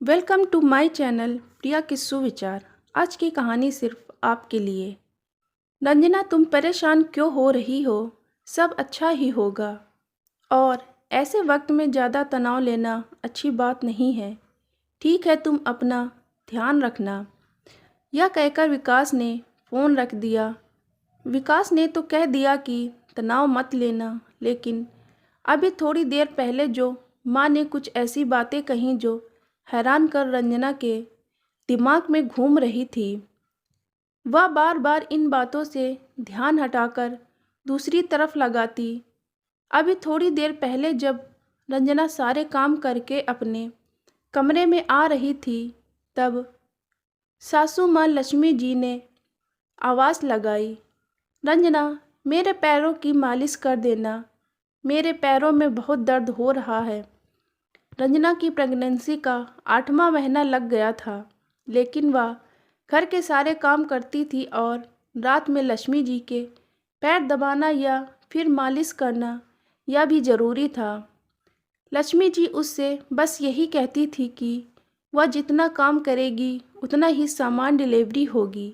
Welcome to my channel प्रिया के सुविचार। आज की कहानी सिर्फ आपके लिए। रंजना, तुम परेशान क्यों हो रही हो? सब अच्छा ही होगा। और ऐसे वक्त में ज़्यादा तनाव लेना अच्छी बात नहीं है। ठीक है, तुम अपना ध्यान रखना। यह कहकर विकास ने फ़ोन रख दिया। विकास ने तो कह दिया कि तनाव मत लेना, लेकिन अभी थोड़ी देर पहले जो माँ ने कुछ ऐसी बातें कहीं जो हैरान कर रंजना के दिमाग में घूम रही थी। वह बार बार इन बातों से ध्यान हटाकर दूसरी तरफ लगाती। अभी थोड़ी देर पहले जब रंजना सारे काम करके अपने कमरे में आ रही थी, तब सासू माँ लक्ष्मी जी ने आवाज़ लगाई, रंजना, मेरे पैरों की मालिश कर देना। मेरे पैरों में बहुत दर्द हो रहा है। रंजना की प्रेगनेंसी का 8वां महीना लग गया था, लेकिन वह घर के सारे काम करती थी और रात में लक्ष्मी जी के पैर दबाना या फिर मालिश करना यह भी ज़रूरी था। लक्ष्मी जी उससे बस यही कहती थी कि वह जितना काम करेगी उतना ही सामान डिलीवरी होगी।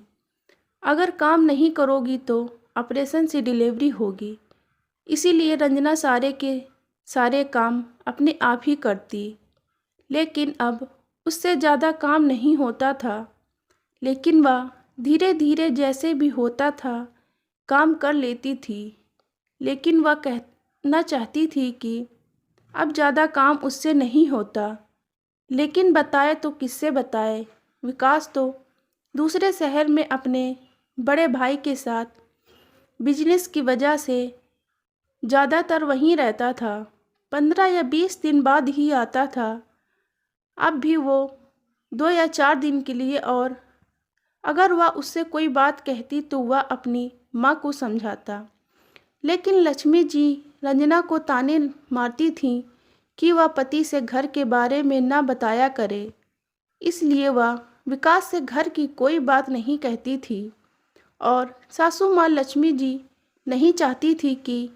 अगर काम नहीं करोगी तो ऑपरेशन से डिलीवरी होगी। इसीलिए रंजना सारे के सारे काम अपने आप ही करती। लेकिन अब उससे ज़्यादा काम नहीं होता था, लेकिन वह धीरे धीरे जैसे भी होता था काम कर लेती थी। लेकिन वह कहना चाहती थी कि अब ज़्यादा काम उससे नहीं होता। लेकिन बताए तो किससे बताए? विकास तो दूसरे शहर में अपने बड़े भाई के साथ बिजनेस की वजह से ज़्यादातर वहीं रहता था। 15 या 20 दिन बाद ही आता था। अब भी वो 2 या 4 दिन के लिए, और अगर वह उससे कोई बात कहती तो वह अपनी माँ को समझाता। लेकिन लक्ष्मी जी रंजना को ताने मारती थीं कि वह पति से घर के बारे में ना बताया करे। इसलिए वह विकास से घर की कोई बात नहीं कहती थी। और सासू माँ लक्ष्मी जी नहीं चाहती थी कि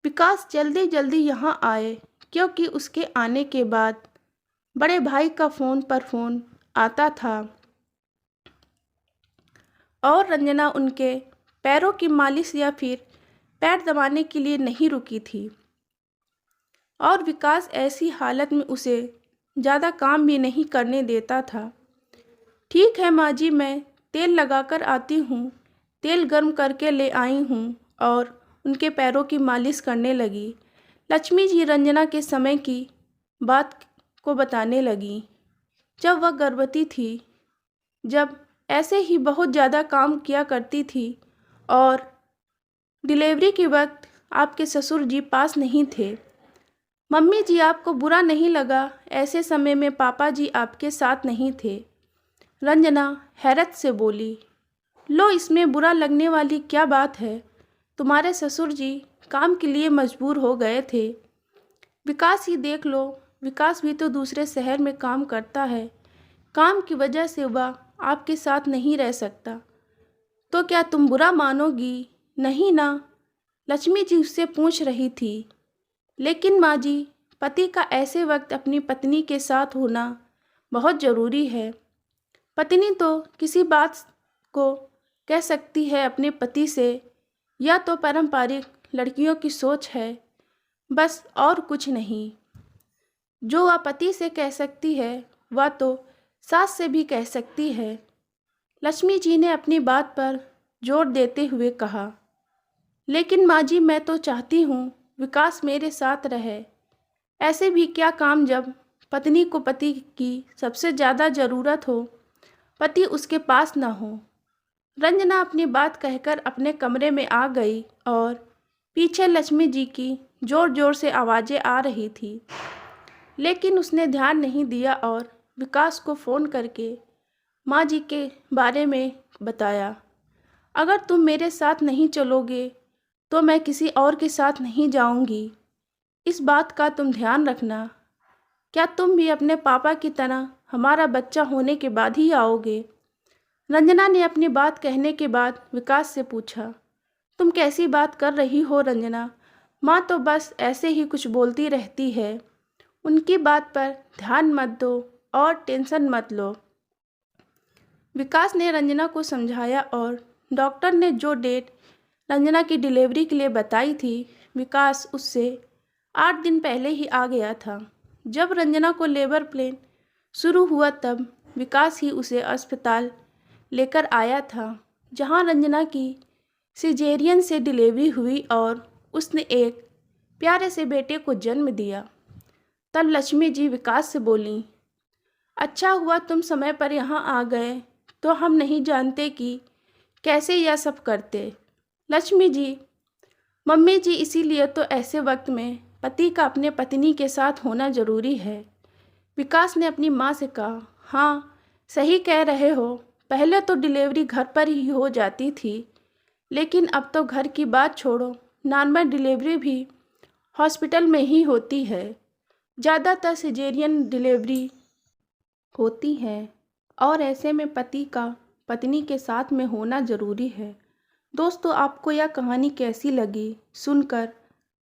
विकास जल्दी जल्दी यहाँ आए, क्योंकि उसके आने के बाद बड़े भाई का फ़ोन पर फ़ोन आता था और रंजना उनके पैरों की मालिश या फिर पैर दबाने के लिए नहीं रुकी थी। और विकास ऐसी हालत में उसे ज़्यादा काम भी नहीं करने देता था। ठीक है माँ जी, मैं तेल लगाकर आती हूँ। तेल गर्म करके ले आई हूँ और उनके पैरों की मालिश करने लगी। लक्ष्मी जी रंजना के समय की बात को बताने लगी। जब वह गर्भवती थी, जब ऐसे ही बहुत ज़्यादा काम किया करती थी और डिलीवरी के वक्त आपके ससुर जी पास नहीं थे। मम्मी जी, आपको बुरा नहीं लगा? ऐसे समय में पापा जी आपके साथ नहीं थे। रंजना हैरत से बोली, लो, इसमें बुरा लगने वाली क्या बात है? तुम्हारे ससुर जी काम के लिए मजबूर हो गए थे। विकास ही देख लो, विकास भी तो दूसरे शहर में काम करता है। काम की वजह से वह आपके साथ नहीं रह सकता। तो क्या तुम बुरा मानोगी? नहीं ना? लक्ष्मी जी उससे पूछ रही थी। लेकिन माँ जी, पति का ऐसे वक्त अपनी पत्नी के साथ होना बहुत ज़रूरी है। पत्नी तो किसी बात को कह सकती है अपने पति से, या तो पारंपरिक लड़कियों की सोच है, बस और कुछ नहीं। जो वह पति से कह सकती है वह तो सास से भी कह सकती है। लक्ष्मी जी ने अपनी बात पर जोर देते हुए कहा। लेकिन माँ जी, मैं तो चाहती हूँ विकास मेरे साथ रहे। ऐसे भी क्या काम जब पत्नी को पति की सबसे ज़्यादा ज़रूरत हो, पति उसके पास ना हो। रंजना अपनी बात कहकर अपने कमरे में आ गई और पीछे लक्ष्मी जी की ज़ोर ज़ोर से आवाज़ें आ रही थी। लेकिन उसने ध्यान नहीं दिया और विकास को फ़ोन करके माँ जी के बारे में बताया। अगर तुम मेरे साथ नहीं चलोगे तो मैं किसी और के साथ नहीं जाऊंगी। इस बात का तुम ध्यान रखना। क्या तुम भी अपने पापा की तरह हमारा बच्चा होने के बाद ही आओगे? रंजना ने अपनी बात कहने के बाद विकास से पूछा, तुम कैसी बात कर रही हो रंजना? माँ तो बस ऐसे ही कुछ बोलती रहती है, उनकी बात पर ध्यान मत दो। और टेंशन मत लो। विकास ने रंजना को समझाया और डॉक्टर ने जो डेट रंजना की डिलीवरी के लिए बताई थी, विकास उससे 8 दिन पहले ही आ गया था। जब रंजना को लेबर पेन शुरू हुआ तब विकास ही उसे अस्पताल लेकर आया था, जहां रंजना की सिजेरियन से डिलीवरी हुई और उसने एक प्यारे से बेटे को जन्म दिया। तब लक्ष्मी जी विकास से बोली, अच्छा हुआ तुम समय पर यहाँ आ गए, तो हम नहीं जानते कि कैसे यह सब करते। लक्ष्मी जी, मम्मी जी, इसीलिए तो ऐसे वक्त में पति का अपने पत्नी के साथ होना जरूरी है। विकास ने अपनी माँ से कहा, हाँ सही कह रहे हो, पहले तो डिलीवरी घर पर ही हो जाती थी, लेकिन अब तो घर की बात छोड़ो, नॉर्मल डिलीवरी भी हॉस्पिटल में ही होती है। ज़्यादातर सिजेरियन डिलीवरी होती है और ऐसे में पति का पत्नी के साथ में होना ज़रूरी है। दोस्तों, आपको यह कहानी कैसी लगी सुनकर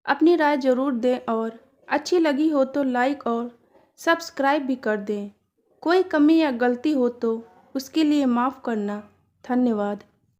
अपनी राय ज़रूर दें और अच्छी लगी हो तो लाइक और सब्सक्राइब भी कर दें। कोई कमी या गलती हो तो उसके लिए माफ़ करना। धन्यवाद।